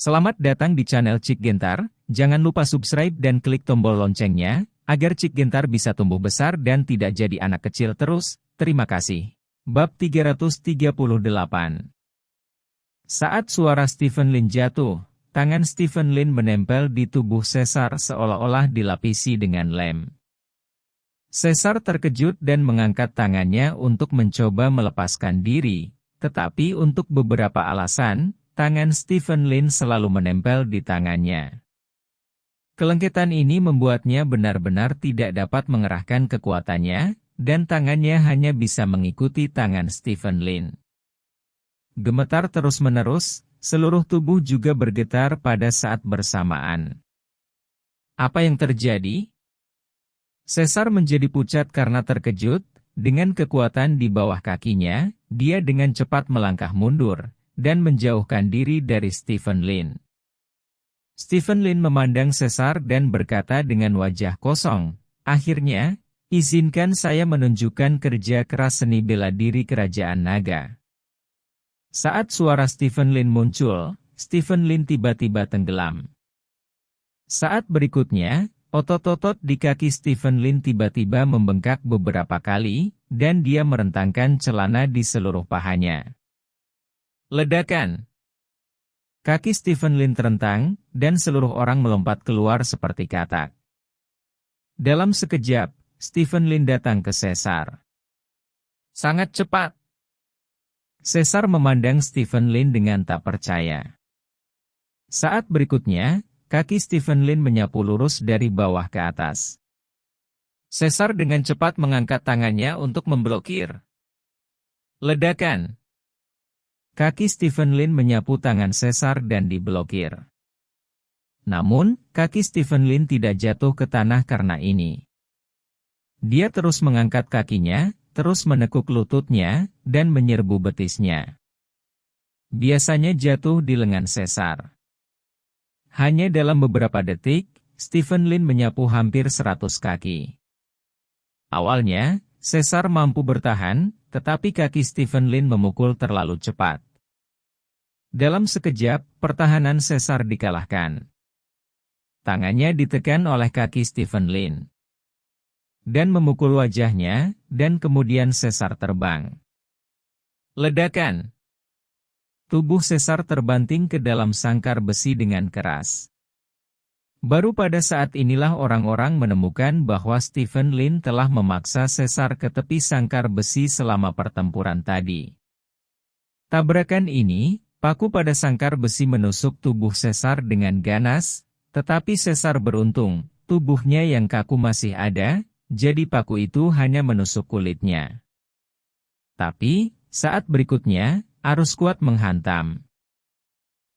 Selamat datang di channel Cik Gentar, jangan lupa subscribe dan klik tombol loncengnya, agar Cik Gentar bisa tumbuh besar dan tidak jadi anak kecil terus, terima kasih. Bab 338. Saat suara Stephen Lin jatuh, tangan Stephen Lin menempel di tubuh Caesar seolah-olah dilapisi dengan lem. Caesar terkejut dan mengangkat tangannya untuk mencoba melepaskan diri, tetapi untuk beberapa alasan, tangan Stephen Lin selalu menempel di tangannya. Kelengketan ini membuatnya benar-benar tidak dapat mengerahkan kekuatannya, dan tangannya hanya bisa mengikuti tangan Stephen Lin. Gemetar terus-menerus, seluruh tubuh juga bergetar pada saat bersamaan. Apa yang terjadi? Caesar menjadi pucat karena terkejut, dengan kekuatan di bawah kakinya, dia dengan cepat melangkah mundur, dan menjauhkan diri dari Stephen Lin. Stephen Lin memandang Caesar dan berkata dengan wajah kosong, "Akhirnya, izinkan saya menunjukkan kerja keras seni bela diri kerajaan naga." Saat suara Stephen Lin muncul, Stephen Lin tiba-tiba tenggelam. Saat berikutnya, otot-otot di kaki Stephen Lin tiba-tiba membengkak beberapa kali, dan dia merentangkan celana di seluruh pahanya. Ledakan. Kaki Stephen Lin terentang, dan seluruh orang melompat keluar seperti katak. Dalam sekejap, Stephen Lin datang ke Caesar. Sangat cepat. Caesar memandang Stephen Lin dengan tak percaya. Saat berikutnya, kaki Stephen Lin menyapu lurus dari bawah ke atas. Caesar dengan cepat mengangkat tangannya untuk memblokir. Ledakan. Kaki Stephen Lin menyapu tangan Caesar dan diblokir. Namun, kaki Stephen Lin tidak jatuh ke tanah karena ini. Dia terus mengangkat kakinya, terus menekuk lututnya, dan menyerbu betisnya. Biasanya jatuh di lengan Caesar. Hanya dalam beberapa detik, Stephen Lin menyapu hampir 100 kaki. Awalnya, Caesar mampu bertahan, tetapi kaki Stephen Lin memukul terlalu cepat. Dalam sekejap, pertahanan Caesar dikalahkan. Tangannya ditekan oleh kaki Stephen Lin dan memukul wajahnya, dan kemudian Caesar terbang. Ledakan. Tubuh Caesar terbanting ke dalam sangkar besi dengan keras. Baru pada saat inilah orang-orang menemukan bahwa Stephen Lin telah memaksa Caesar ke tepi sangkar besi selama pertempuran tadi. Tabrakan ini, paku pada sangkar besi menusuk tubuh Caesar dengan ganas, tetapi Caesar beruntung, tubuhnya yang kaku masih ada, jadi paku itu hanya menusuk kulitnya. Tapi, saat berikutnya, arus kuat menghantam.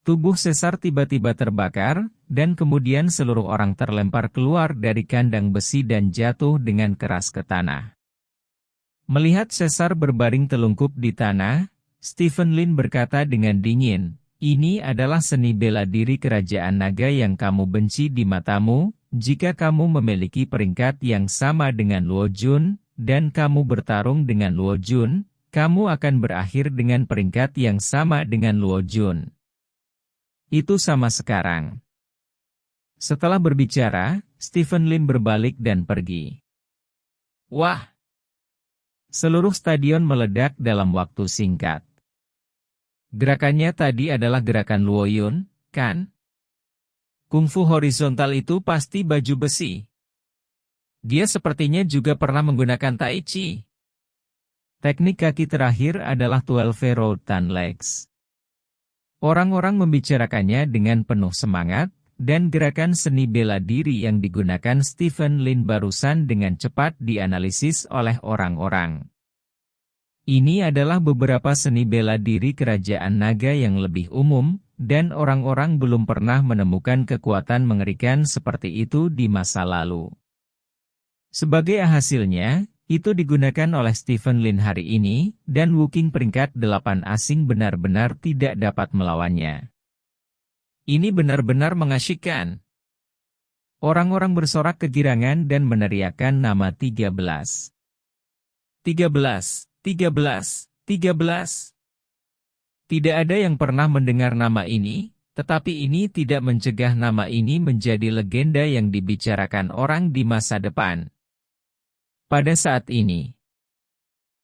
Tubuh Caesar tiba-tiba terbakar, dan kemudian seluruh orang terlempar keluar dari kandang besi dan jatuh dengan keras ke tanah. Melihat Caesar berbaring telungkup di tanah, Stephen Lin berkata dengan dingin, "Ini adalah seni bela diri kerajaan naga yang kamu benci di matamu. Jika kamu memiliki peringkat yang sama dengan Luo Jun, dan kamu bertarung dengan Luo Jun, kamu akan berakhir dengan peringkat yang sama dengan Luo Jun. Itu sama sekarang." Setelah berbicara, Stephen Lin berbalik dan pergi. Wah! Seluruh stadion meledak dalam waktu singkat. Gerakannya tadi adalah gerakan Luo Yun, kan? Kungfu horizontal itu pasti baju besi. Dia sepertinya juga pernah menggunakan Tai Chi. Teknik kaki terakhir adalah 12 Rotan Legs. Orang-orang membicarakannya dengan penuh semangat, dan gerakan seni bela diri yang digunakan Stephen Lin barusan dengan cepat dianalisis oleh orang-orang. Ini adalah beberapa seni bela diri kerajaan naga yang lebih umum, dan orang-orang belum pernah menemukan kekuatan mengerikan seperti itu di masa lalu. Sebagai hasilnya, itu digunakan oleh Stephen Lin hari ini, dan Wuking peringkat 8 asing benar-benar tidak dapat melawannya. Ini benar-benar mengasyikkan. Orang-orang bersorak kegirangan dan meneriakkan nama 13. 13, 13, 13. Tidak ada yang pernah mendengar nama ini, Tetapi ini tidak mencegah nama ini menjadi legenda yang dibicarakan orang di masa depan. Pada saat ini,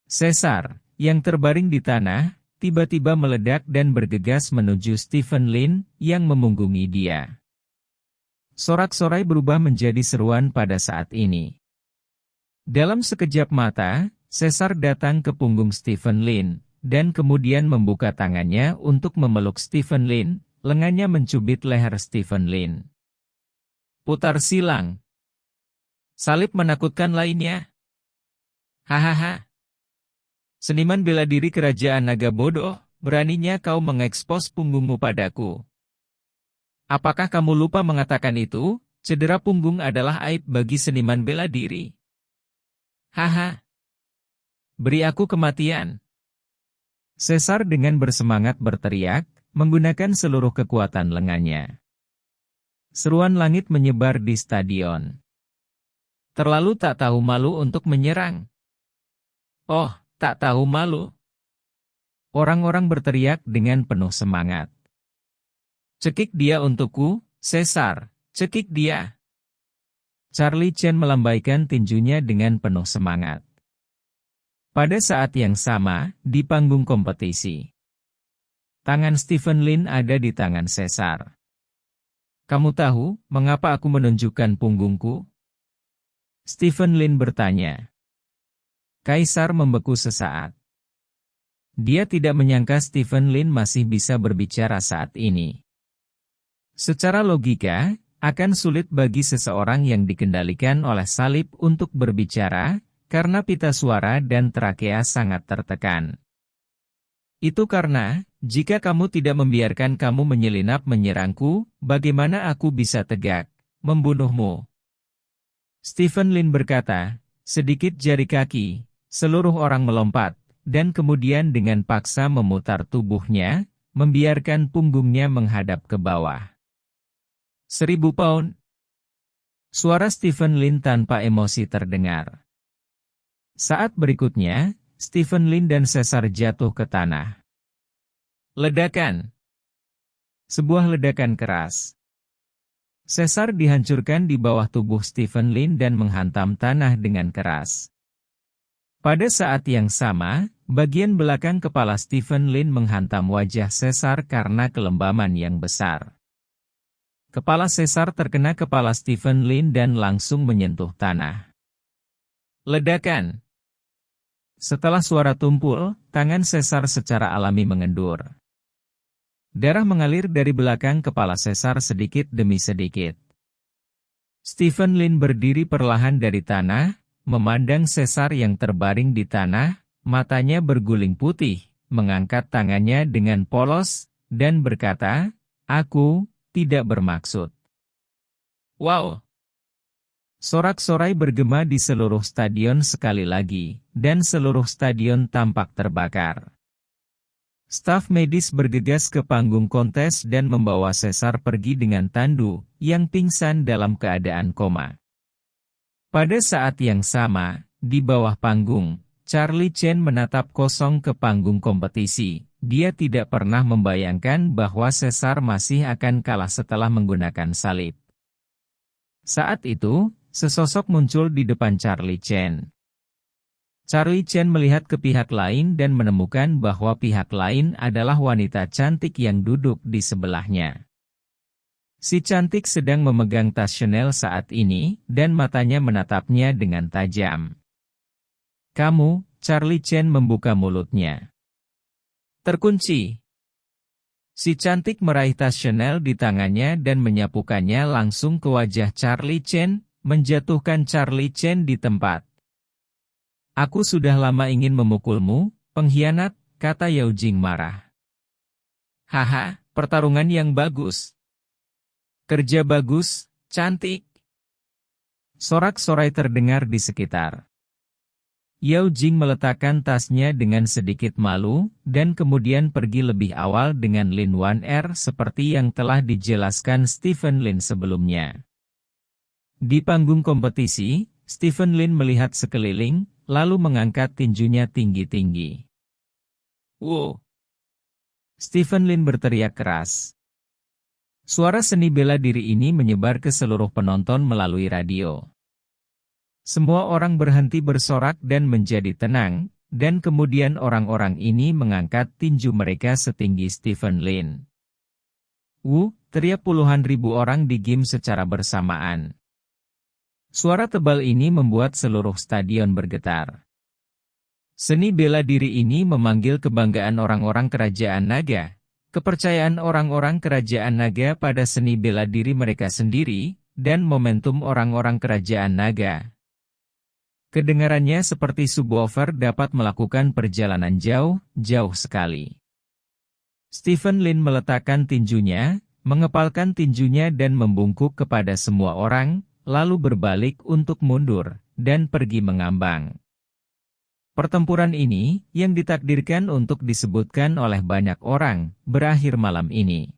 Caesar, yang terbaring di tanah, tiba-tiba meledak dan bergegas menuju Stephen Lin yang memunggungi dia. Sorak-sorai berubah menjadi seruan pada saat ini. Dalam sekejap mata, Caesar datang ke punggung Stephen Lin, dan kemudian membuka tangannya untuk memeluk Stephen Lin, lengannya mencubit leher Stephen Lin. Putar silang. Salib menakutkan lainnya. Hahaha. Seniman bela diri kerajaan naga bodoh, beraninya kau mengekspos punggungmu padaku. Apakah kamu lupa mengatakan itu? Cedera punggung adalah aib bagi seniman bela diri. Haha. Beri aku kematian. Caesar dengan bersemangat berteriak, menggunakan seluruh kekuatan lengannya. Seruan langit menyebar di stadion. Terlalu tak tahu malu untuk menyerang. Oh, tak tahu malu. Orang-orang berteriak dengan penuh semangat. Cekik dia untukku, Caesar, cekik dia. Charlie Chen melambaikan tinjunya dengan penuh semangat. Pada saat yang sama, di panggung kompetisi, tangan Stephen Lin ada di tangan Caesar. Kamu tahu, mengapa aku menunjukkan punggungku? Stephen Lin bertanya. Kaisar membeku sesaat. Dia tidak menyangka Stephen Lin masih bisa berbicara saat ini. Secara logika, akan sulit bagi seseorang yang dikendalikan oleh salib untuk berbicara, karena pita suara dan trakea sangat tertekan. Itu karena, jika kamu tidak membiarkan kamu menyelinap menyerangku, bagaimana aku bisa tegak, membunuhmu? Stephen Lin berkata, sedikit jari kaki, seluruh orang melompat, dan kemudian dengan paksa memutar tubuhnya, membiarkan punggungnya menghadap ke bawah. 1000 pound. Suara Stephen Lin tanpa emosi terdengar. Saat berikutnya, Stephen Lin dan Caesar jatuh ke tanah. Ledakan. Sebuah ledakan keras. Caesar dihancurkan di bawah tubuh Stephen Lin dan menghantam tanah dengan keras. Pada saat yang sama, bagian belakang kepala Stephen Lin menghantam wajah Caesar karena kelembaman yang besar. Kepala Caesar terkena kepala Stephen Lin dan langsung menyentuh tanah. Ledakan. Setelah suara tumpul, tangan Caesar secara alami mengendur. Darah mengalir dari belakang kepala Caesar sedikit demi sedikit. Stephen Lin berdiri perlahan dari tanah, memandang Caesar yang terbaring di tanah, matanya berguling putih, mengangkat tangannya dengan polos, dan berkata, "Aku tidak bermaksud." Wow! Sorak-sorai bergema di seluruh stadion sekali lagi, dan seluruh stadion tampak terbakar. Staf medis bergegas ke panggung kontes dan membawa Caesar pergi dengan tandu, yang pingsan dalam keadaan koma. Pada saat yang sama, di bawah panggung, Charlie Chen menatap kosong ke panggung kompetisi. Dia tidak pernah membayangkan bahwa Caesar masih akan kalah setelah menggunakan salib. Saat itu, sesosok muncul di depan Charlie Chen. Charlie Chen melihat ke pihak lain dan menemukan bahwa pihak lain adalah wanita cantik yang duduk di sebelahnya. Si cantik sedang memegang tas Chanel saat ini, dan matanya menatapnya dengan tajam. "Kamu," Charlie Chen membuka mulutnya. "Terkunci." Si cantik meraih tas Chanel di tangannya dan menyapukannya langsung ke wajah Charlie Chen, menjatuhkan Charlie Chen di tempat. "Aku sudah lama ingin memukulmu, pengkhianat," kata Yao Jing marah. "Haha, pertarungan yang bagus. Kerja bagus, cantik." Sorak-sorai terdengar di sekitar. Yao Jing meletakkan tasnya dengan sedikit malu, dan kemudian pergi lebih awal dengan Lin Wan Er seperti yang telah dijelaskan Stephen Lin sebelumnya. Di panggung kompetisi, Stephen Lin melihat sekeliling, lalu mengangkat tinjunya tinggi-tinggi. "Wow!" Stephen Lin berteriak keras. Suara seni bela diri ini menyebar ke seluruh penonton melalui radio. Semua orang berhenti bersorak dan menjadi tenang, dan kemudian orang-orang ini mengangkat tinju mereka setinggi Stephen Lin. Teriak puluhan ribu orang di gym secara bersamaan. Suara tebal ini membuat seluruh stadion bergetar. Seni bela diri ini memanggil kebanggaan orang-orang kerajaan naga, kepercayaan orang-orang kerajaan naga pada seni bela diri mereka sendiri, dan momentum orang-orang kerajaan naga. Kedengarannya seperti subwoofer dapat melakukan perjalanan jauh sekali. Stephen Lin meletakkan tinjunya, mengepalkan tinjunya dan membungkuk kepada semua orang, lalu berbalik untuk mundur, dan pergi mengambang. Pertempuran ini, yang ditakdirkan untuk disebutkan oleh banyak orang, berakhir malam ini.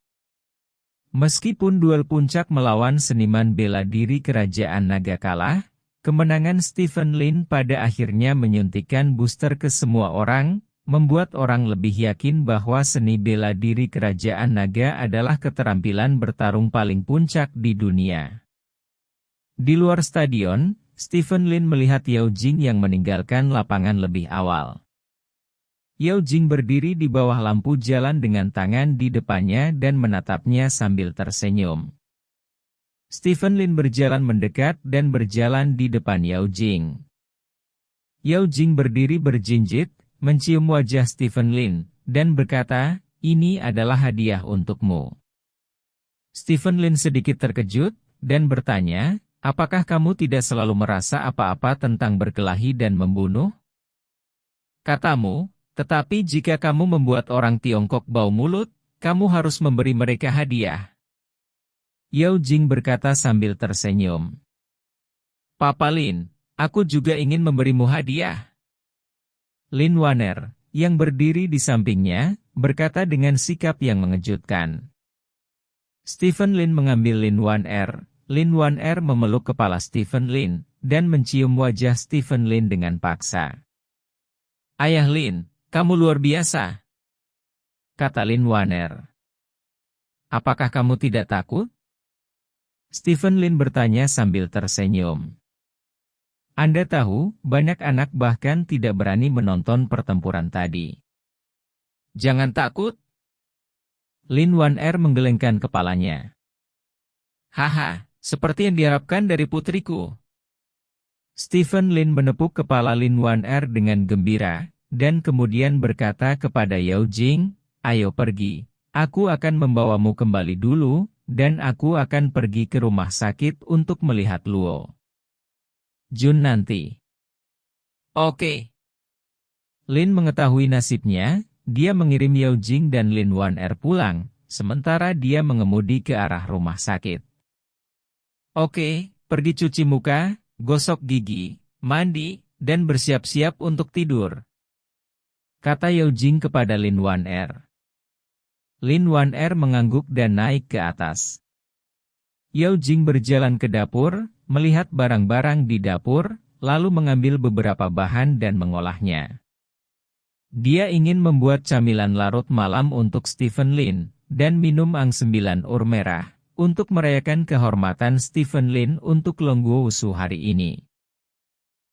Meskipun duel puncak melawan seniman bela diri kerajaan naga kalah, kemenangan Stephen Lin pada akhirnya menyuntikkan booster ke semua orang, membuat orang lebih yakin bahwa seni bela diri kerajaan naga adalah keterampilan bertarung paling puncak di dunia. Di luar stadion, Stephen Lin melihat Yao Jing yang meninggalkan lapangan lebih awal. Yao Jing berdiri di bawah lampu jalan dengan tangan di depannya dan menatapnya sambil tersenyum. Stephen Lin berjalan mendekat dan berjalan di depan Yao Jing. Yao Jing berdiri berjinjit, mencium wajah Stephen Lin, dan berkata, "Ini adalah hadiah untukmu." Stephen Lin sedikit terkejut, dan bertanya, "Apakah kamu tidak selalu merasa apa-apa tentang berkelahi dan membunuh?" Katamu, "Tetapi jika kamu membuat orang Tiongkok bau mulut, kamu harus memberi mereka hadiah." Yao Jing berkata sambil tersenyum. "Papa Lin, aku juga ingin memberimu hadiah." Lin Waner, yang berdiri di sampingnya, berkata dengan sikap yang mengejutkan. Stephen Lin mengambil Lin Waner. Lin Waner memeluk kepala Stephen Lin, dan mencium wajah Stephen Lin dengan paksa. "Ayah Lin, kamu luar biasa," kata Lin Waner. "Apakah kamu tidak takut?" Stephen Lin bertanya sambil tersenyum. "Anda tahu, banyak anak bahkan tidak berani menonton pertempuran tadi." "Jangan takut." Lin Waner menggelengkan kepalanya. "Haha. Seperti yang diharapkan dari putriku." Stephen Lin menepuk kepala Lin Waner dengan gembira, dan kemudian berkata kepada Yao Jing, "Ayo pergi, aku akan membawamu kembali dulu, dan aku akan pergi ke rumah sakit untuk melihat Luo Jun nanti." "Oke." Lin mengetahui nasibnya, dia mengirim Yao Jing dan Lin Waner pulang, sementara dia mengemudi ke arah rumah sakit. "Oke, pergi cuci muka, gosok gigi, mandi, dan bersiap-siap untuk tidur," kata Yao Jing kepada Lin Waner. Lin Waner mengangguk dan naik ke atas. Yao Jing berjalan ke dapur, melihat barang-barang di dapur, lalu mengambil beberapa bahan dan mengolahnya. Dia ingin membuat camilan larut malam untuk Stephen Lin, dan minum angg 9 ur merah, untuk merayakan kehormatan Stephen Lin untuk Longguo Wushu hari ini.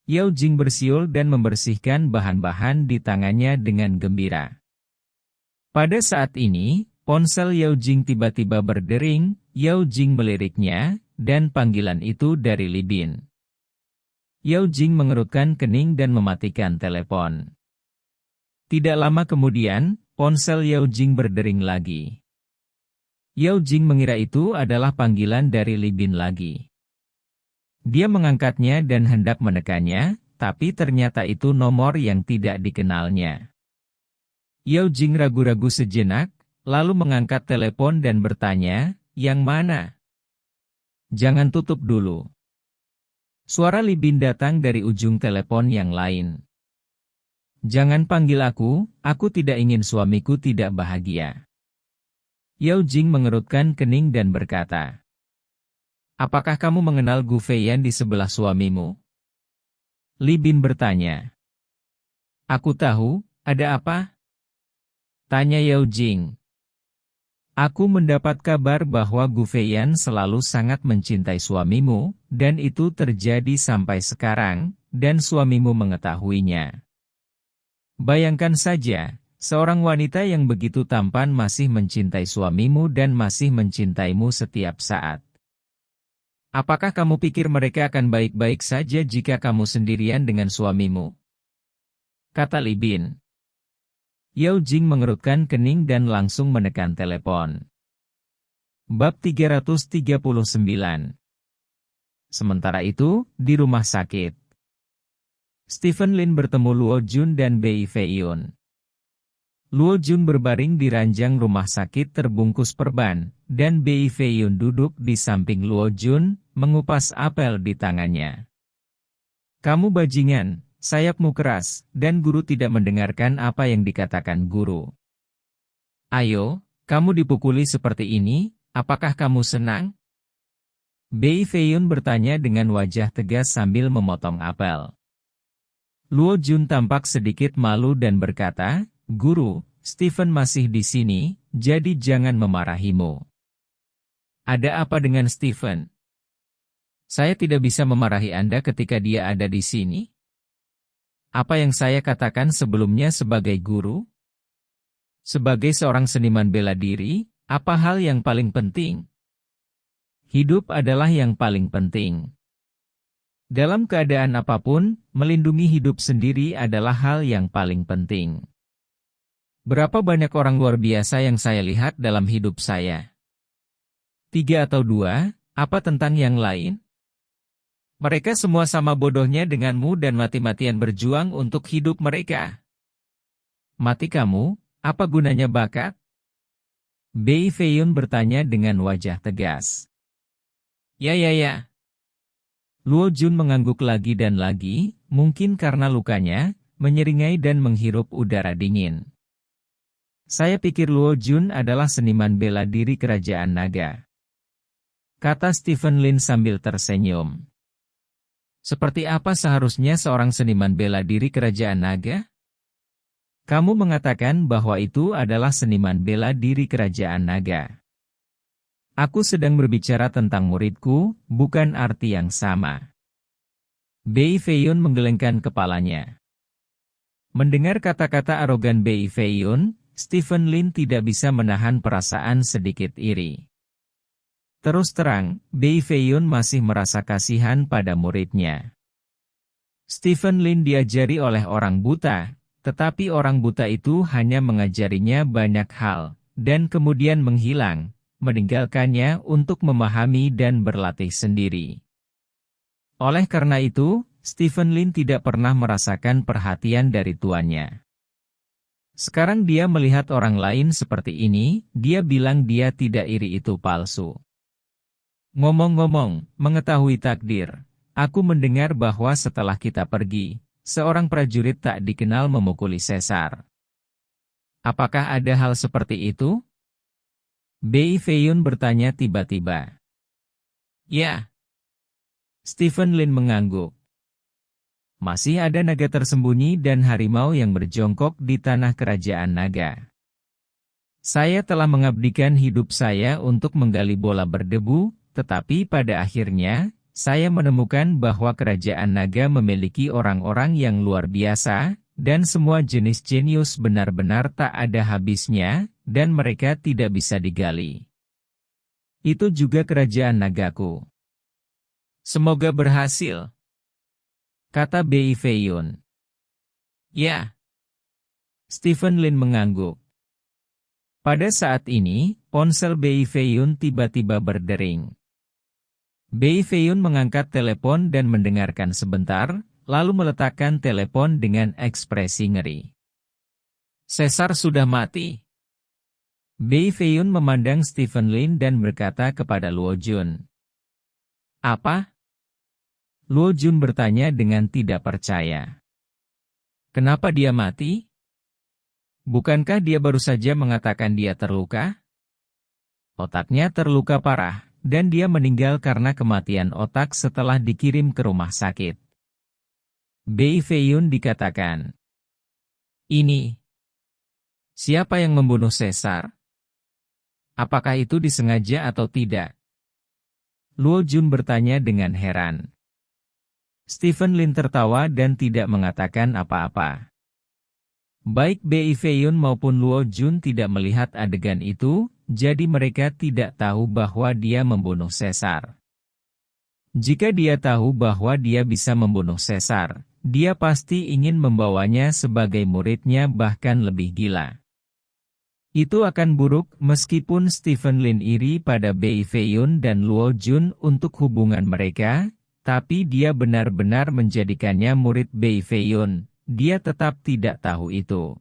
Yao Jing bersiul dan membersihkan bahan-bahan di tangannya dengan gembira. Pada saat ini, ponsel Yao Jing tiba-tiba berdering. Yao Jing meliriknya, dan panggilan itu dari Li Bin. Yao Jing mengerutkan kening dan mematikan telepon. Tidak lama kemudian, ponsel Yao Jing berdering lagi. Yao Jing mengira itu adalah panggilan dari Li Bin lagi. Dia mengangkatnya dan hendak menekannya, tapi ternyata itu nomor yang tidak dikenalnya. Yao Jing ragu-ragu sejenak, lalu mengangkat telepon dan bertanya, "Yang mana?" "Jangan tutup dulu." Suara Li Bin datang dari ujung telepon yang lain. "Jangan panggil aku tidak ingin suamiku tidak bahagia." Yao Jing mengerutkan kening dan berkata, "Apakah kamu mengenal Gu Feiyan di sebelah suamimu?" Li Bin bertanya. "Aku tahu, ada apa?" tanya Yao Jing. Aku mendapat kabar bahwa Gu Feiyan selalu sangat mencintai suamimu, dan itu terjadi sampai sekarang, dan suamimu mengetahuinya. Bayangkan saja, seorang wanita yang begitu tampan masih mencintai suamimu dan masih mencintaimu setiap saat. Apakah kamu pikir mereka akan baik-baik saja jika kamu sendirian dengan suamimu? Kata Li Bin. Yao Jing mengerutkan kening dan langsung menekan telepon. Bab 339. Sementara itu, di rumah sakit, Stephen Lin bertemu Luo Jun dan Bei Feiyun. Luo Jun berbaring di ranjang rumah sakit terbungkus perban, dan Bei Feiyun duduk di samping Luo Jun, mengupas apel di tangannya. Kamu bajingan, sayapmu keras, dan guru tidak mendengarkan apa yang dikatakan guru. Ayo, kamu dipukuli seperti ini, apakah kamu senang? Bei Feiyun bertanya dengan wajah tegas sambil memotong apel. Luo Jun tampak sedikit malu dan berkata, Guru, Stephen masih di sini, jadi jangan memarahimu. Ada apa dengan Stephen? Saya tidak bisa memarahi Anda ketika dia ada di sini. Apa yang saya katakan sebelumnya sebagai guru? Sebagai seorang seniman bela diri, apa hal yang paling penting? Hidup adalah yang paling penting. Dalam keadaan apapun, melindungi hidup sendiri adalah hal yang paling penting. Berapa banyak orang luar biasa yang saya lihat dalam hidup saya? 3 atau 2, apa tentang yang lain? Mereka semua sama bodohnya denganmu dan mati-matian berjuang untuk hidup mereka. Mati kamu, apa gunanya bakat? Bei Feiyun bertanya dengan wajah tegas. Ya. Luo Jun mengangguk lagi dan lagi, mungkin karena lukanya, menyeringai dan menghirup udara dingin. Saya pikir Luo Jun adalah seniman bela diri kerajaan naga. Kata Stephen Lin sambil tersenyum. Seperti apa seharusnya seorang seniman bela diri kerajaan naga? Kamu mengatakan bahwa itu adalah seniman bela diri kerajaan naga. Aku sedang berbicara tentang muridku, bukan arti yang sama. Bei Feiyun menggelengkan kepalanya. Mendengar kata-kata arogan Bei Feiyun, Stephen Lin tidak bisa menahan perasaan sedikit iri. Terus terang, Bei Feiyun masih merasa kasihan pada muridnya. Stephen Lin diajari oleh orang buta, tetapi orang buta itu hanya mengajarinya banyak hal, dan kemudian menghilang, meninggalkannya untuk memahami dan berlatih sendiri. Oleh karena itu, Stephen Lin tidak pernah merasakan perhatian dari tuannya. Sekarang dia melihat orang lain seperti ini, dia bilang dia tidak iri itu palsu. Ngomong-ngomong, mengetahui takdir, aku mendengar bahwa setelah kita pergi, seorang prajurit tak dikenal memukuli Caesar. Apakah ada hal seperti itu? Bei Feiyun bertanya tiba-tiba. Ya. Stephen Lin mengangguk. Masih ada naga tersembunyi dan harimau yang berjongkok di tanah kerajaan naga. Saya telah mengabdikan hidup saya untuk menggali bola berdebu, tetapi pada akhirnya, saya menemukan bahwa kerajaan naga memiliki orang-orang yang luar biasa, dan semua jenis jenius benar-benar tak ada habisnya, dan mereka tidak bisa digali. Itu juga kerajaan nagaku. Semoga berhasil, kata Bei Feiyun. Ya. Stephen Lin mengangguk. Pada saat ini, ponsel Bei Feiyun tiba-tiba berdering. Bei Feiyun mengangkat telepon dan mendengarkan sebentar, lalu meletakkan telepon dengan ekspresi ngeri. Caesar sudah mati. Bei Feiyun memandang Stephen Lin dan berkata kepada Luo Jun. Apa? Luo Jun bertanya dengan tidak percaya. Kenapa dia mati? Bukankah dia baru saja mengatakan dia terluka? Otaknya terluka parah, dan dia meninggal karena kematian otak setelah dikirim ke rumah sakit. Bei Feiyun dikatakan. Ini. Siapa yang membunuh Caesar? Apakah itu disengaja atau tidak? Luo Jun bertanya dengan heran. Stephen Lin tertawa dan tidak mengatakan apa-apa. Baik Bei Feiyun maupun Luo Jun tidak melihat adegan itu, jadi mereka tidak tahu bahwa dia membunuh Caesar. Jika dia tahu bahwa dia bisa membunuh Caesar, dia pasti ingin membawanya sebagai muridnya bahkan lebih gila. Itu akan buruk meskipun Stephen Lin iri pada Bei Feiyun dan Luo Jun untuk hubungan mereka, tapi dia benar-benar menjadikannya murid Bei Feiyun, dia tetap tidak tahu itu.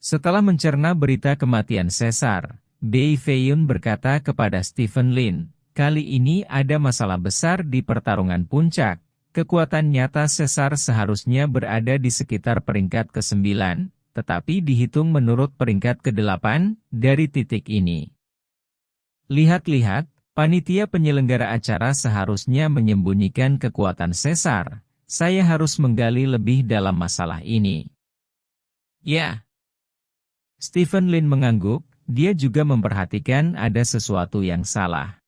Setelah mencerna berita kematian Caesar, Bei Feiyun berkata kepada Stephen Lin, kali ini ada masalah besar di pertarungan puncak, kekuatan nyata Caesar seharusnya berada di sekitar peringkat ke-9. Tetapi dihitung menurut peringkat ke-8 dari titik ini. Lihat-lihat, panitia penyelenggara acara seharusnya menyembunyikan kekuatan Caesar. Saya harus menggali lebih dalam masalah ini. Ya. Stephen Lin mengangguk, dia juga memperhatikan ada sesuatu yang salah.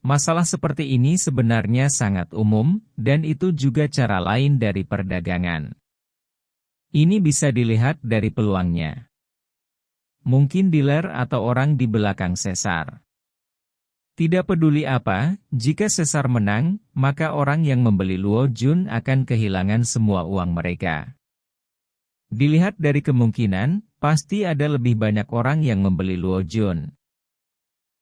Masalah seperti ini sebenarnya sangat umum, dan itu juga cara lain dari perdagangan. Ini bisa dilihat dari peluangnya. Mungkin dealer atau orang di belakang Caesar. Tidak peduli apa, jika Caesar menang, maka orang yang membeli Luo Jun akan kehilangan semua uang mereka. Dilihat dari kemungkinan, pasti ada lebih banyak orang yang membeli Luo Jun.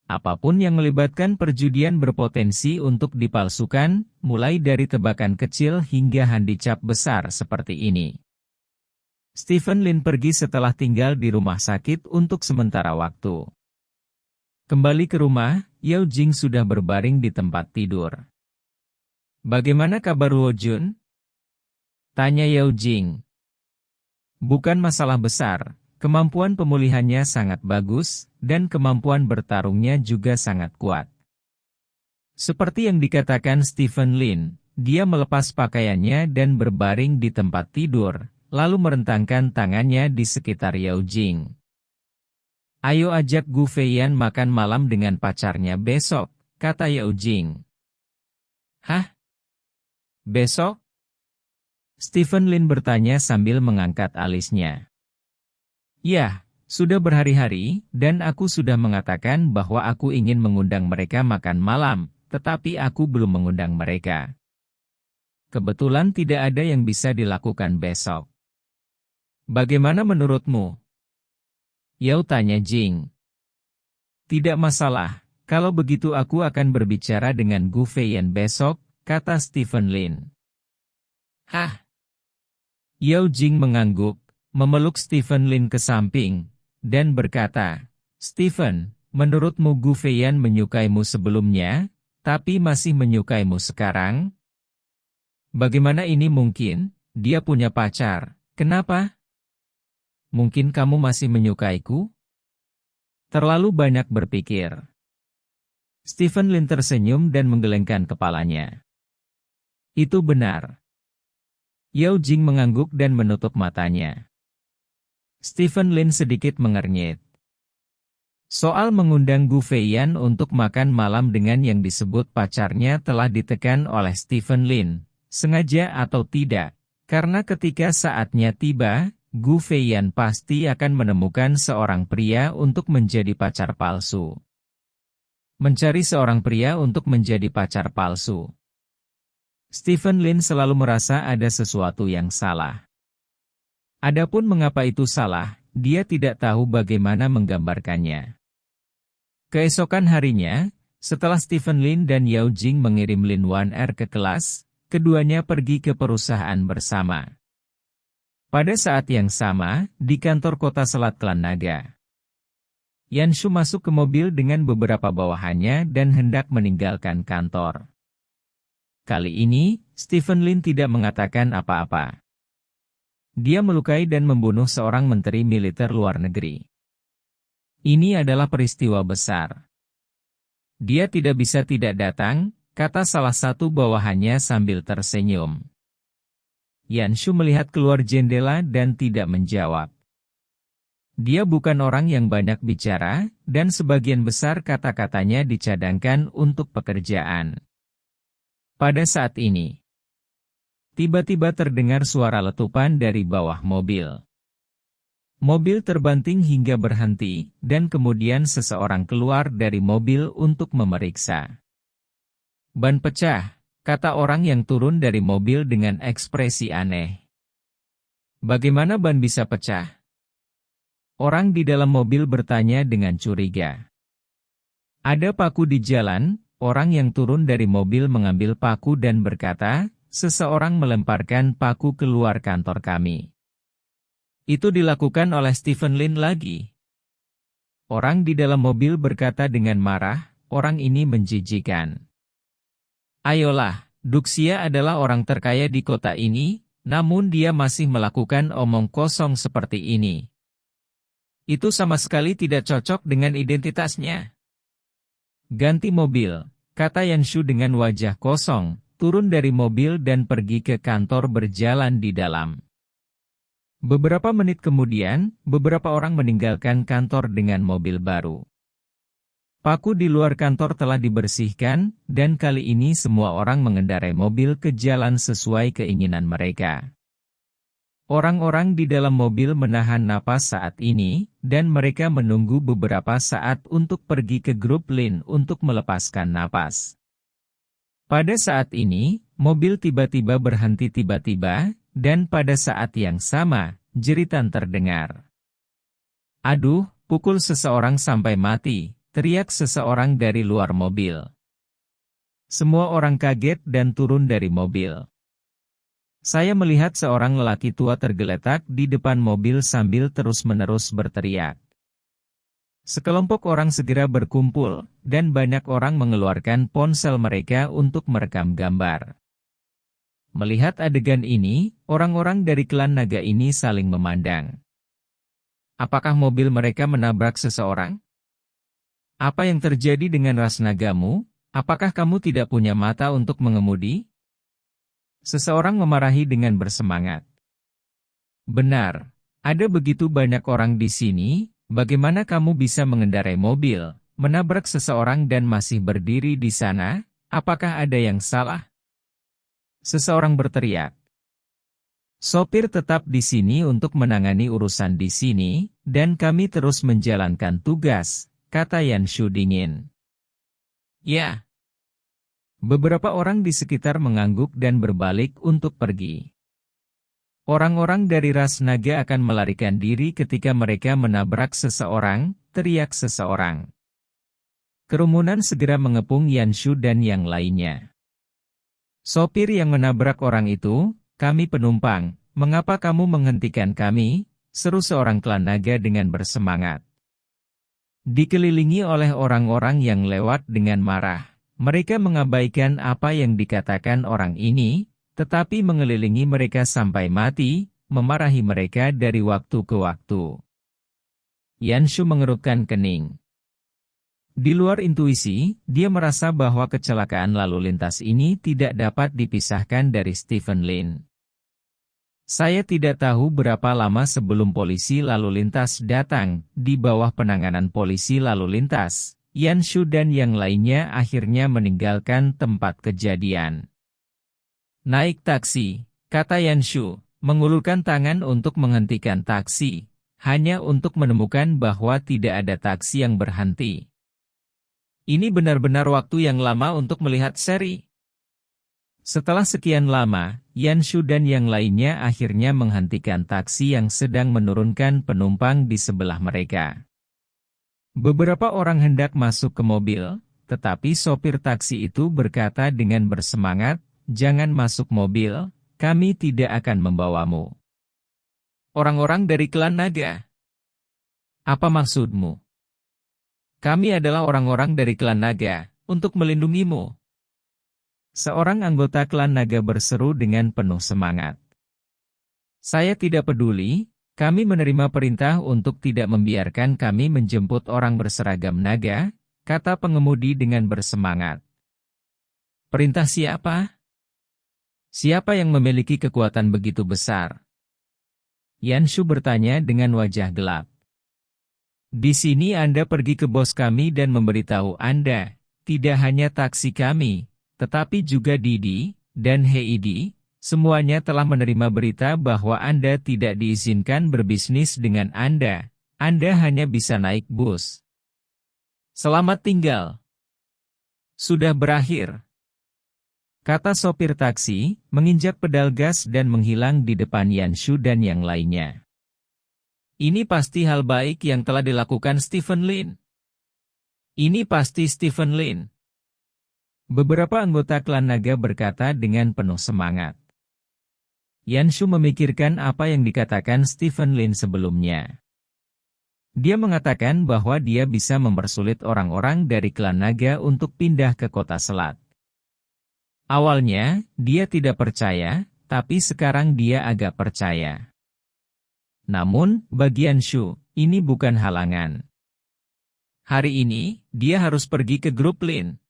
Apapun yang melibatkan perjudian berpotensi untuk dipalsukan, mulai dari tebakan kecil hingga handicap besar seperti ini. Stephen Lin pergi setelah tinggal di rumah sakit untuk sementara waktu. Kembali ke rumah, Yao Jing sudah berbaring di tempat tidur. Bagaimana kabar Luo Jun? Tanya Yao Jing. Bukan masalah besar, kemampuan pemulihannya sangat bagus, dan kemampuan bertarungnya juga sangat kuat. Seperti yang dikatakan Stephen Lin, dia melepas pakaiannya dan berbaring di tempat tidur, lalu merentangkan tangannya di sekitar Yao Jing. Ayo ajak Gu Feiyan makan malam dengan pacarnya besok, kata Yao Jing. Hah? Besok? Stephen Lin bertanya sambil mengangkat alisnya. Ya, sudah berhari-hari, dan aku sudah mengatakan bahwa aku ingin mengundang mereka makan malam, tetapi aku belum mengundang mereka. Kebetulan tidak ada yang bisa dilakukan besok. Bagaimana menurutmu? Yao tanya Jing. Tidak masalah, kalau begitu aku akan berbicara dengan Gu Feiyan besok, kata Stephen Lin. Hah? Yao Jing mengangguk, memeluk Stephen Lin ke samping, dan berkata, Stephen, menurutmu Gu Feiyan menyukaimu sebelumnya, tapi masih menyukaimu sekarang? Bagaimana ini mungkin? Dia punya pacar, kenapa? Mungkin kamu masih menyukaiku? Terlalu banyak berpikir. Stephen Lin tersenyum dan menggelengkan kepalanya. Itu benar. Yao Jing mengangguk dan menutup matanya. Stephen Lin sedikit mengernyit. Soal mengundang Gu Feiyan untuk makan malam dengan yang disebut pacarnya telah ditekan oleh Stephen Lin, sengaja atau tidak, karena ketika saatnya tiba, Gu Feiyan pasti akan menemukan seorang pria untuk menjadi pacar palsu. Mencari seorang pria untuk menjadi pacar palsu. Stephen Lin selalu merasa ada sesuatu yang salah. Adapun mengapa itu salah, dia tidak tahu bagaimana menggambarkannya. Keesokan harinya, setelah Stephen Lin dan Yao Jing mengirim Lin Wan-er ke kelas, keduanya pergi ke perusahaan bersama. Pada saat yang sama, di kantor kota Selat Klan Naga, Yanshu masuk ke mobil dengan beberapa bawahannya dan hendak meninggalkan kantor. Kali ini, Stephen Lin tidak mengatakan apa-apa. Dia melukai dan membunuh seorang menteri militer luar negeri. Ini adalah peristiwa besar. Dia tidak bisa tidak datang, kata salah satu bawahannya sambil tersenyum. Yanshu melihat keluar jendela dan tidak menjawab. Dia bukan orang yang banyak bicara, dan sebagian besar kata-katanya dicadangkan untuk pekerjaan. Pada saat ini, tiba-tiba terdengar suara letupan dari bawah mobil. Mobil terbanting hingga berhenti, dan kemudian seseorang keluar dari mobil untuk memeriksa. Ban pecah, kata orang yang turun dari mobil dengan ekspresi aneh. Bagaimana ban bisa pecah? Orang di dalam mobil bertanya dengan curiga. Ada paku di jalan, orang yang turun dari mobil mengambil paku dan berkata, seseorang melemparkan paku keluar kantor kami. Itu dilakukan oleh Stephen Lin lagi. Orang di dalam mobil berkata dengan marah, orang ini menjijikan. Ayolah, Duxia adalah orang terkaya di kota ini, namun dia masih melakukan omong kosong seperti ini. Itu sama sekali tidak cocok dengan identitasnya. Ganti mobil, kata Yanshu dengan wajah kosong, turun dari mobil dan pergi ke kantor berjalan di dalam. Beberapa menit kemudian, beberapa orang meninggalkan kantor dengan mobil baru. Paku di luar kantor telah dibersihkan, dan kali ini semua orang mengendarai mobil ke jalan sesuai keinginan mereka. Orang-orang di dalam mobil menahan napas saat ini, dan mereka menunggu beberapa saat untuk pergi ke grup Lin untuk melepaskan napas. Pada saat ini, mobil tiba-tiba berhenti tiba-tiba, dan pada saat yang sama, jeritan terdengar. Aduh, pukul seseorang sampai mati, teriak seseorang dari luar mobil. Semua orang kaget dan turun dari mobil. Saya melihat seorang lelaki tua tergeletak di depan mobil sambil terus-menerus berteriak. Sekelompok orang segera berkumpul, dan banyak orang mengeluarkan ponsel mereka untuk merekam gambar. Melihat adegan ini, orang-orang dari klan naga ini saling memandang. Apakah mobil mereka menabrak seseorang? Apa yang terjadi dengan ras nagamu? Apakah kamu tidak punya mata untuk mengemudi? Seseorang memarahi dengan bersemangat. Benar, ada begitu banyak orang di sini, bagaimana kamu bisa mengendarai mobil, menabrak seseorang dan masih berdiri di sana? Apakah ada yang salah? Seseorang berteriak. Sopir tetap di sini untuk menangani urusan di sini, dan kami terus menjalankan tugas, kata Yanshu dingin. Ya. Beberapa orang di sekitar mengangguk dan berbalik untuk pergi. Orang-orang dari ras naga akan melarikan diri ketika mereka menabrak seseorang, teriak seseorang. Kerumunan segera mengepung Yanshu dan yang lainnya. Sopir yang menabrak orang itu, kami penumpang, mengapa kamu menghentikan kami? Seru seorang klan naga dengan bersemangat. Dikelilingi oleh orang-orang yang lewat dengan marah. Mereka mengabaikan apa yang dikatakan orang ini, tetapi mengelilingi mereka sampai mati, memarahi mereka dari waktu ke waktu. Yanshu mengerutkan kening. Di luar intuisi, dia merasa bahwa kecelakaan lalu lintas ini tidak dapat dipisahkan dari Stephen Lin. Saya tidak tahu berapa lama sebelum polisi lalu lintas datang, di bawah penanganan polisi lalu lintas. Yanshu dan yang lainnya akhirnya meninggalkan tempat kejadian. Naik taksi, kata Yanshu, mengulurkan tangan untuk menghentikan taksi, hanya untuk menemukan bahwa tidak ada taksi yang berhenti. Ini benar-benar waktu yang lama untuk melihat seri. Setelah sekian lama, Yanshu dan yang lainnya akhirnya menghentikan taksi yang sedang menurunkan penumpang di sebelah mereka. Beberapa orang hendak masuk ke mobil, tetapi sopir taksi itu berkata dengan bersemangat, jangan masuk mobil, kami tidak akan membawamu. Orang-orang dari klan naga. Apa maksudmu? Kami adalah orang-orang dari klan naga, untuk melindungimu. Seorang anggota klan naga berseru dengan penuh semangat. Saya tidak peduli. Kami menerima perintah untuk tidak membiarkan kami menjemput orang berseragam naga, kata pengemudi dengan bersemangat. Perintah siapa? Siapa yang memiliki kekuatan begitu besar? Yanshu bertanya dengan wajah gelap. Di sini Anda pergi ke bos kami dan memberitahu Anda, tidak hanya taksi kami, tetapi juga Didi dan Heidi, semuanya telah menerima berita bahwa Anda tidak diizinkan berbisnis dengan Anda. Anda hanya bisa naik bus. Selamat tinggal. Sudah berakhir. Kata sopir taksi, menginjak pedal gas dan menghilang di depan Yanshu dan yang lainnya. Ini pasti hal baik yang telah dilakukan Stephen Lin. Ini pasti Stephen Lin. Beberapa anggota klan naga berkata dengan penuh semangat. Yanshu memikirkan apa yang dikatakan Stephen Lin sebelumnya. Dia mengatakan bahwa dia bisa mempersulit orang-orang dari klan naga untuk pindah ke kota selat. Awalnya, dia tidak percaya, tapi sekarang dia agak percaya. Namun, bagi Yanshu, ini bukan halangan. Hari ini, dia harus pergi ke grup Lin.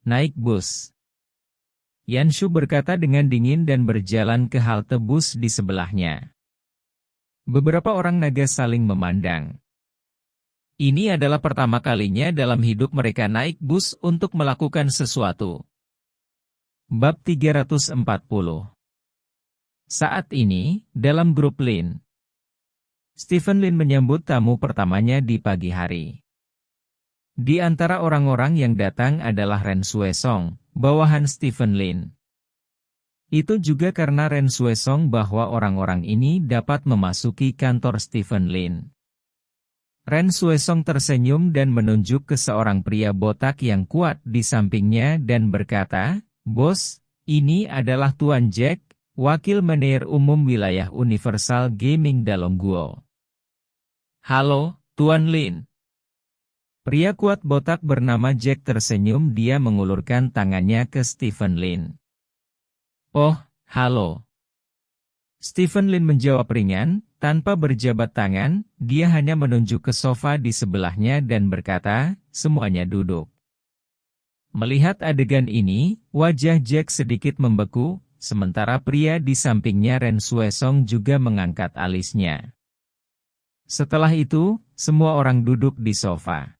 Naik bus. Yanshu berkata dengan dingin dan berjalan ke halte bus di sebelahnya. Beberapa orang naga saling memandang. Ini adalah pertama kalinya dalam hidup mereka naik bus untuk melakukan sesuatu. Bab 340. Saat ini, dalam grup Lin, Stephen Lin menyambut tamu pertamanya di pagi hari. Di antara orang-orang yang datang adalah Ren Xuesong, bawahan Stephen Lin. Itu juga karena Ren Xuesong bahwa orang-orang ini dapat memasuki kantor Stephen Lin. Ren Xuesong tersenyum dan menunjuk ke seorang pria botak yang kuat di sampingnya dan berkata, "Bos, ini adalah Tuan Jack, Wakil Manajer Umum Wilayah Universal Gaming Dalongguo." "Halo, Tuan Lin." Pria kuat botak bernama Jack tersenyum, dia mengulurkan tangannya ke Stephen Lin. "Oh, halo." Stephen Lin menjawab ringan, tanpa berjabat tangan, dia hanya menunjuk ke sofa di sebelahnya dan berkata, "Semuanya duduk." Melihat adegan ini, wajah Jack sedikit membeku, sementara pria di sampingnya Ren Xuesong juga mengangkat alisnya. Setelah itu, semua orang duduk di sofa.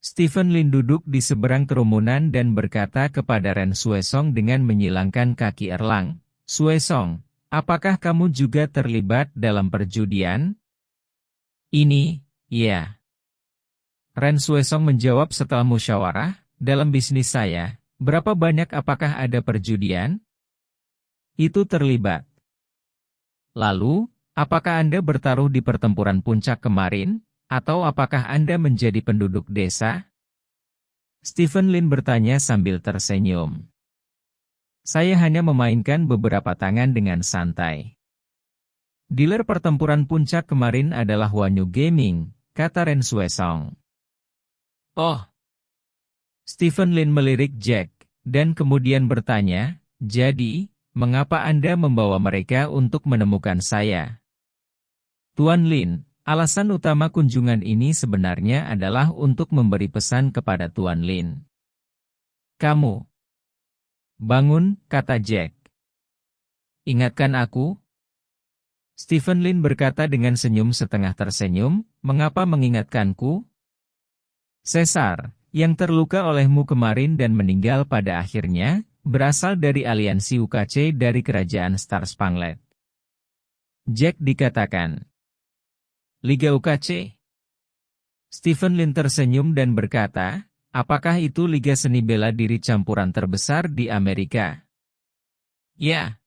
Stephen Lin duduk di seberang kerumunan dan berkata kepada Ren Xuesong dengan menyilangkan kaki erlang, "Xuesong, apakah kamu juga terlibat dalam perjudian?" "Ini, ya." Ren Xuesong menjawab setelah musyawarah, "Dalam bisnis saya, berapa banyak apakah ada perjudian?" "Itu terlibat." "Lalu, apakah Anda bertaruh di pertempuran puncak kemarin, atau apakah Anda menjadi penduduk desa?" Stephen Lin bertanya sambil tersenyum. "Saya hanya memainkan beberapa tangan dengan santai." "Dealer pertempuran puncak kemarin adalah Wanyu Gaming," kata Ren Xuesong. "Oh." Stephen Lin melirik Jack, dan kemudian bertanya, "Jadi, mengapa Anda membawa mereka untuk menemukan saya?" "Tuan Lin, alasan utama kunjungan ini sebenarnya adalah untuk memberi pesan kepada Tuan Lin." "Kamu bangun," kata Jack. "Ingatkan aku." Stephen Lin berkata dengan senyum setengah tersenyum, "Mengapa mengingatkanku?" "Caesar, yang terluka olehmu kemarin dan meninggal pada akhirnya, berasal dari aliansi UKC dari kerajaan Star Spanglet." Jack dikatakan. "Liga UKC?" Stephen Lin tersenyum dan berkata, "Apakah itu liga seni bela diri campuran terbesar di Amerika?" "Ya."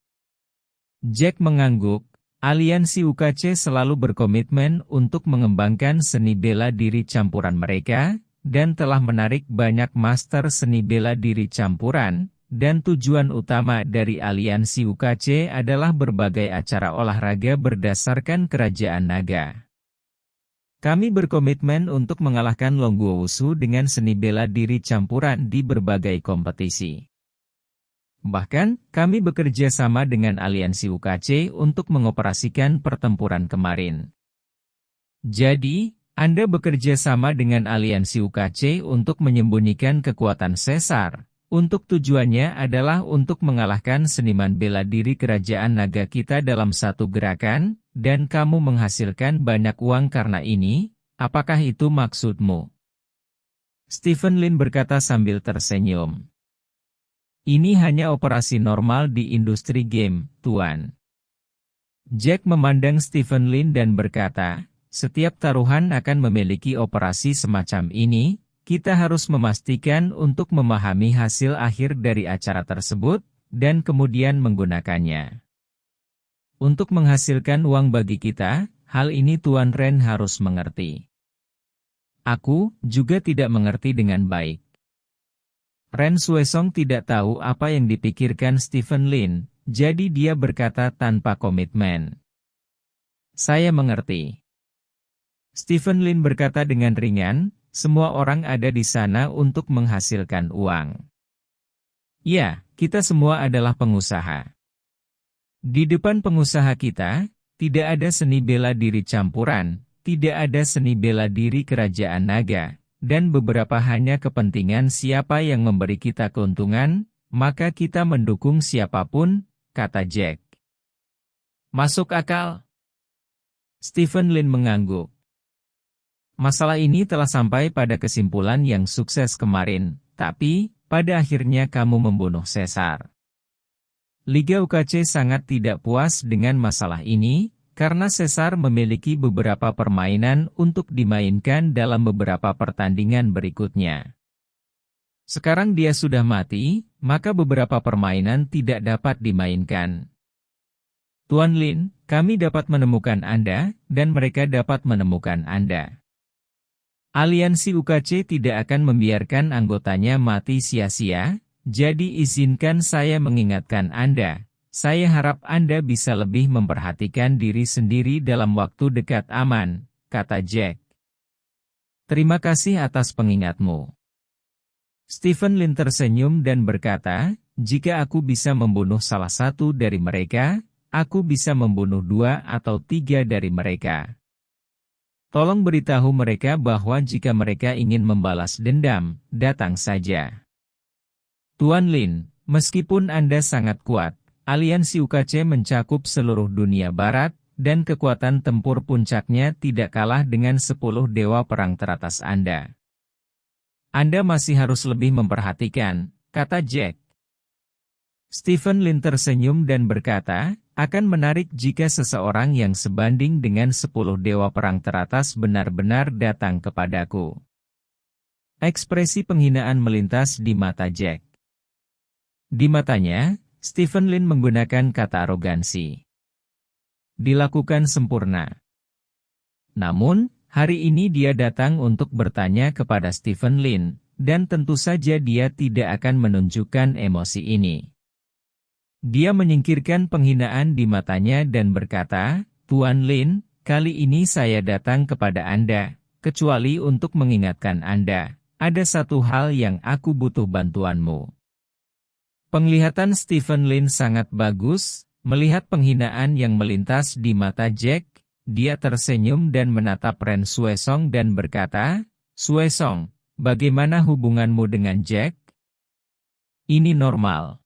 Jack mengangguk, aliansi UKC selalu berkomitmen untuk mengembangkan seni bela diri campuran mereka, dan telah menarik banyak master seni bela diri campuran, dan tujuan utama dari aliansi UKC adalah berbagai acara olahraga berdasarkan kerajaan naga. Kami berkomitmen untuk mengalahkan Longguo Wushu dengan seni bela diri campuran di berbagai kompetisi. Bahkan, kami bekerja sama dengan aliansi UKC untuk mengoperasikan pertempuran kemarin. Jadi, Anda bekerja sama dengan aliansi UKC untuk menyembunyikan kekuatan Caesar. Untuk tujuannya adalah untuk mengalahkan seniman bela diri kerajaan naga kita dalam satu gerakan, dan kamu menghasilkan banyak uang karena ini, Apakah itu maksudmu? Stephen Lin berkata sambil tersenyum. Ini hanya operasi normal di industri game, Tuan. Jack memandang Stephen Lin dan berkata, setiap taruhan akan memiliki operasi semacam ini, kita harus memastikan untuk memahami hasil akhir dari acara tersebut, dan kemudian menggunakannya. Untuk menghasilkan uang bagi kita, hal ini Tuan Ren harus mengerti. Aku juga tidak mengerti dengan baik. Ren Xuesong tidak tahu apa yang dipikirkan Stephen Lin, jadi dia berkata tanpa komitmen. Saya mengerti. Stephen Lin berkata dengan ringan, semua orang ada di sana untuk menghasilkan uang. Ya, kita semua adalah pengusaha. Di depan pengusaha kita, tidak ada seni bela diri campuran, tidak ada seni bela diri kerajaan naga, dan beberapa hanya kepentingan siapa yang memberi kita keuntungan, maka kita mendukung siapapun, kata Jack. Masuk akal? Stephen Lin mengangguk. Masalah ini telah sampai pada kesimpulan yang sukses kemarin, tapi, pada akhirnya kamu membunuh Caesar. Liga UKC sangat tidak puas dengan masalah ini, karena Caesar memiliki beberapa permainan untuk dimainkan dalam beberapa pertandingan berikutnya. Sekarang dia sudah mati, maka beberapa permainan tidak dapat dimainkan. Tuan Lin, kami dapat menemukan Anda, dan mereka dapat menemukan Anda. Aliansi UKC tidak akan membiarkan anggotanya mati sia-sia, jadi izinkan saya mengingatkan Anda. Saya harap Anda bisa lebih memperhatikan diri sendiri dalam waktu dekat aman, kata Jack. Terima kasih atas pengingatmu. Stephen Lin tersenyum dan berkata, jika aku bisa membunuh salah satu dari mereka, aku bisa membunuh 2 atau 3 dari mereka. Tolong beritahu mereka bahwa jika mereka ingin membalas dendam, datang saja. Tuan Lin, meskipun Anda sangat kuat, Aliansi UKC mencakup seluruh dunia barat, dan kekuatan tempur puncaknya tidak kalah dengan 10 dewa perang teratas Anda. Anda masih harus lebih memperhatikan, kata Jack. Stephen Lin tersenyum dan berkata, akan menarik jika seseorang yang sebanding dengan 10 dewa perang teratas benar-benar datang kepadaku. Ekspresi penghinaan melintas di mata Jack. Di matanya, Stephen Lin menggunakan kata arogansi. Dilakukan sempurna. Namun, hari ini dia datang untuk bertanya kepada Stephen Lin, dan tentu saja dia tidak akan menunjukkan emosi ini. Dia menyingkirkan penghinaan di matanya dan berkata, Tuan Lin, kali ini saya datang kepada Anda, kecuali untuk mengingatkan Anda, ada satu hal yang aku butuh bantuanmu. Penglihatan Stephen Lin sangat bagus, melihat penghinaan yang melintas di mata Jack, dia tersenyum dan menatap Ren Xuesong dan berkata, Xuesong, bagaimana hubunganmu dengan Jack? Ini normal.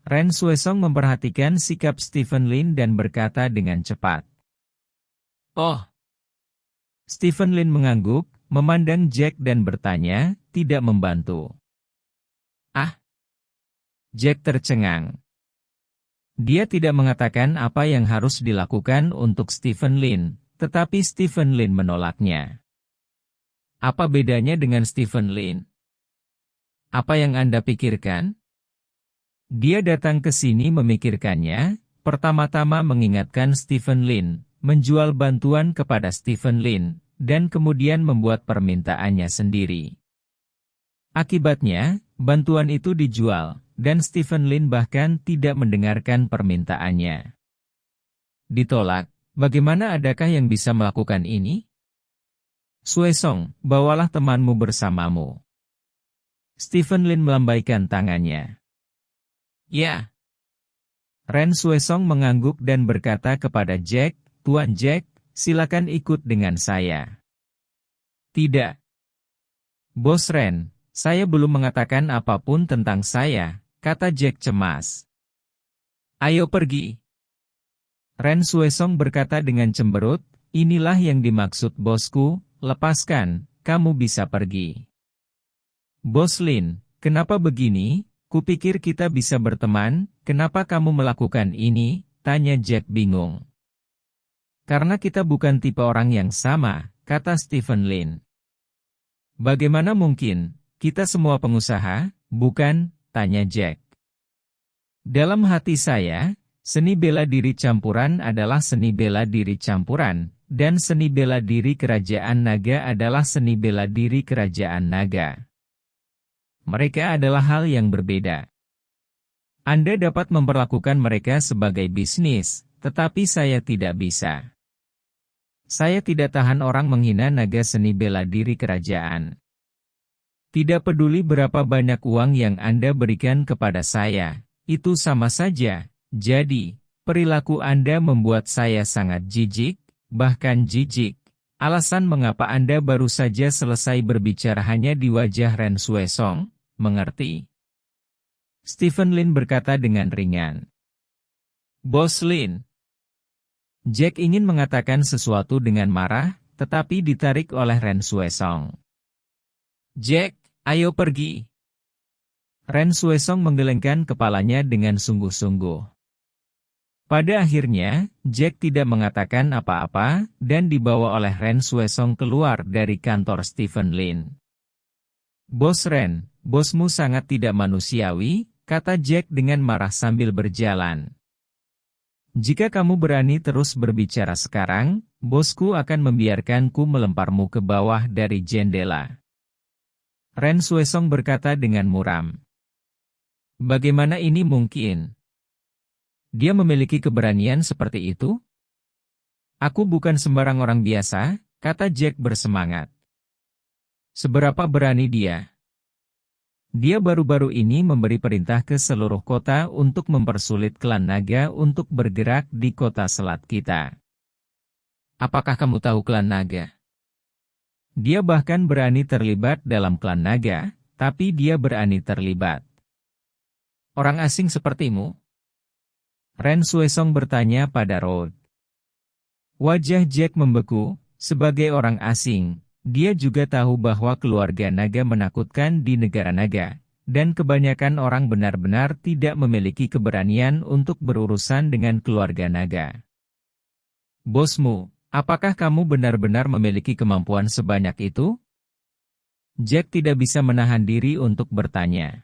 Ren Xuesong memperhatikan sikap Stephen Lin dan berkata dengan cepat. Oh. Stephen Lin mengangguk, memandang Jack dan bertanya, tidak membantu. Ah. Jack tercengang. Dia tidak mengatakan apa yang harus dilakukan untuk Stephen Lin, tetapi Stephen Lin menolaknya. Apa bedanya dengan Stephen Lin? Apa yang Anda pikirkan? Dia datang ke sini memikirkannya, pertama-tama mengingatkan Stephen Lin, menjual bantuan kepada Stephen Lin, dan kemudian membuat permintaannya sendiri. Akibatnya, bantuan itu dijual, dan Stephen Lin bahkan tidak mendengarkan permintaannya. Ditolak, bagaimana adakah yang bisa melakukan ini? Xuesong, bawalah temanmu bersamamu. Stephen Lin melambaikan tangannya. Ya. Ren Xuesong mengangguk dan berkata kepada Jack, Tuan Jack, silakan ikut dengan saya. Tidak. Bos Ren, saya belum mengatakan apapun tentang saya, kata Jack cemas. Ayo pergi. Ren Xuesong berkata dengan cemberut, inilah yang dimaksud bosku, lepaskan, kamu bisa pergi. Bos Lin, kenapa begini? Kupikir kita bisa berteman, kenapa kamu melakukan ini? Tanya Jack bingung. Karena kita bukan tipe orang yang sama, kata Stephen Lin. Bagaimana mungkin? Kita semua pengusaha, bukan? Tanya Jack. Dalam hati saya, seni bela diri campuran adalah seni bela diri campuran, dan seni bela diri kerajaan naga adalah seni bela diri kerajaan naga. Mereka adalah hal yang berbeda. Anda dapat memperlakukan mereka sebagai bisnis, tetapi saya tidak bisa. Saya tidak tahan orang menghina naga seni bela diri kerajaan. Tidak peduli berapa banyak uang yang Anda berikan kepada saya, itu sama saja. Jadi, perilaku Anda membuat saya sangat jijik, bahkan jijik. Alasan mengapa Anda baru saja selesai berbicara hanya di wajah Ren Xuesong, mengerti? Stephen Lin berkata dengan ringan. Bos Lin. Jack ingin mengatakan sesuatu dengan marah, tetapi ditarik oleh Ren Xuesong. Jack, ayo pergi. Ren Xuesong menggelengkan kepalanya dengan sungguh-sungguh. Pada akhirnya, Jack tidak mengatakan apa-apa, dan dibawa oleh Ren Xuesong keluar dari kantor Stephen Lin. Bos Ren, bosmu sangat tidak manusiawi, kata Jack dengan marah sambil berjalan. Jika kamu berani terus berbicara sekarang, bosku akan membiarkanku melemparmu ke bawah dari jendela. Ren Xuesong berkata dengan muram. Bagaimana ini mungkin? Dia memiliki keberanian seperti itu? Aku bukan sembarang orang biasa, kata Jack bersemangat. Seberapa berani dia? Dia baru-baru ini memberi perintah ke seluruh kota untuk mempersulit klan naga untuk bergerak di kota selat kita. Apakah kamu tahu klan naga? Dia bahkan berani terlibat dalam klan naga, tapi dia berani terlibat. Orang asing sepertimu? Ren Xuesong bertanya pada Rod. Wajah Jack membeku, sebagai orang asing, dia juga tahu bahwa keluarga naga menakutkan di negara naga, dan kebanyakan orang benar-benar tidak memiliki keberanian untuk berurusan dengan keluarga naga. Bosmu, apakah kamu benar-benar memiliki kemampuan sebanyak itu? Jack tidak bisa menahan diri untuk bertanya.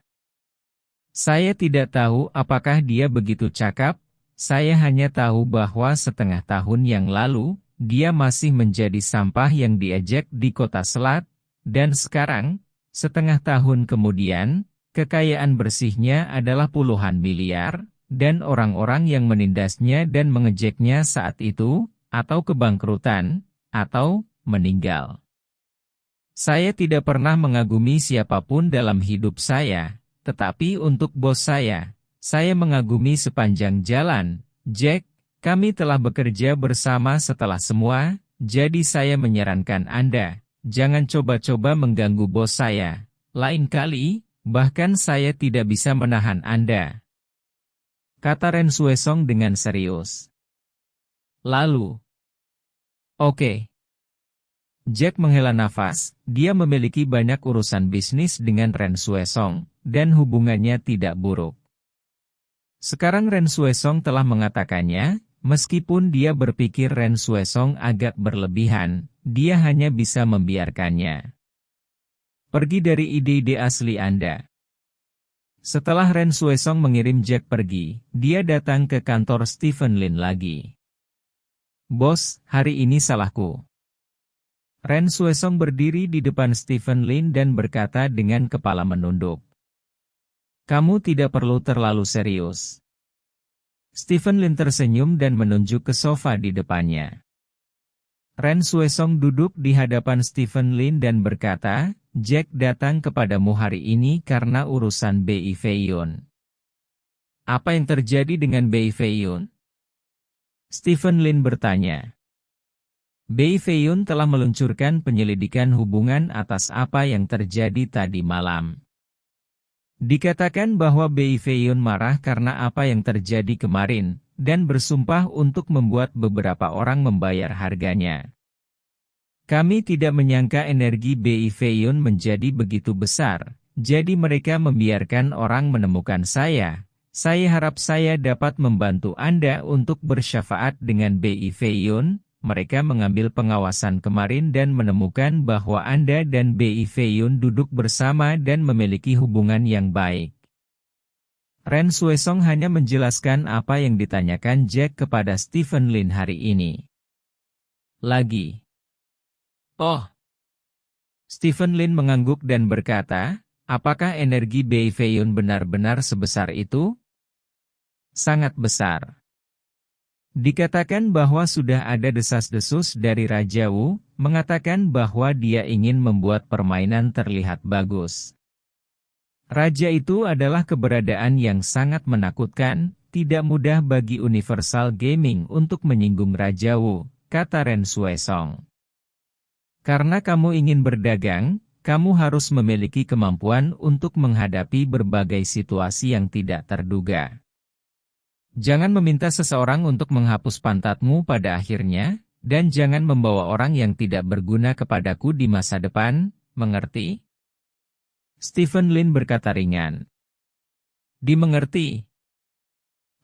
Saya tidak tahu apakah dia begitu cakap, saya hanya tahu bahwa setengah tahun yang lalu, dia masih menjadi sampah yang diejek di kota selat, dan sekarang, setengah tahun kemudian, kekayaan bersihnya adalah puluhan miliar, dan orang-orang yang menindasnya dan mengejeknya saat itu, atau kebangkrutan, atau meninggal. Saya tidak pernah mengagumi siapapun dalam hidup saya. Tetapi untuk bos saya mengagumi sepanjang jalan. Jack, kami telah bekerja bersama setelah semua, jadi saya menyarankan Anda, jangan coba-coba mengganggu bos saya. Lain kali, bahkan saya tidak bisa menahan Anda. Kata Ren Xuesong dengan serius. Lalu, oke. Jack menghela nafas, dia memiliki banyak urusan bisnis dengan Ren Xuesong, dan hubungannya tidak buruk. Sekarang Ren Xuesong telah mengatakannya, meskipun dia berpikir Ren Xuesong agak berlebihan, dia hanya bisa membiarkannya. Pergi dari ide-ide asli Anda. Setelah Ren Xuesong mengirim Jack pergi, dia datang ke kantor Stephen Lin lagi. Bos, hari ini salahku. Ren Xuesong berdiri di depan Stephen Lin dan berkata dengan kepala menunduk. Kamu tidak perlu terlalu serius. Stephen Lin tersenyum dan menunjuk ke sofa di depannya. Ren Xuesong duduk di hadapan Stephen Lin dan berkata, Jack datang kepadamu hari ini karena urusan Bei Feiyun. Apa yang terjadi dengan Bei Feiyun? Stephen Lin bertanya. Bei Feiyun telah meluncurkan penyelidikan hubungan atas apa yang terjadi tadi malam. Dikatakan bahwa Bei Feiyun marah karena apa yang terjadi kemarin, dan bersumpah untuk membuat beberapa orang membayar harganya. Kami tidak menyangka energi Bei Feiyun menjadi begitu besar, jadi mereka membiarkan orang menemukan saya. Saya harap saya dapat membantu Anda untuk bersyafaat dengan Bei Feiyun. Mereka mengambil pengawasan kemarin dan menemukan bahwa Anda dan Bei Feiyun duduk bersama dan memiliki hubungan yang baik. Ren Xuesong hanya menjelaskan apa yang ditanyakan Jack kepada Stephen Lin hari ini. Lagi. Oh. Stephen Lin mengangguk dan berkata, apakah energi Bei Feiyun benar-benar sebesar itu? Sangat besar. Dikatakan bahwa sudah ada desas-desus dari Raja Wu, mengatakan bahwa dia ingin membuat permainan terlihat bagus. Raja itu adalah keberadaan yang sangat menakutkan, tidak mudah bagi Universal Gaming untuk menyinggung Raja Wu, kata Ren Xuesong. Karena kamu ingin berdagang, kamu harus memiliki kemampuan untuk menghadapi berbagai situasi yang tidak terduga. Jangan meminta seseorang untuk menghapus pantatmu pada akhirnya, dan jangan membawa orang yang tidak berguna kepadaku di masa depan, mengerti? Stephen Lin berkata ringan. Dimengerti.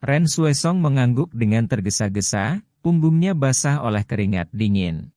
Ren Xuesong mengangguk dengan tergesa-gesa, punggungnya basah oleh keringat dingin.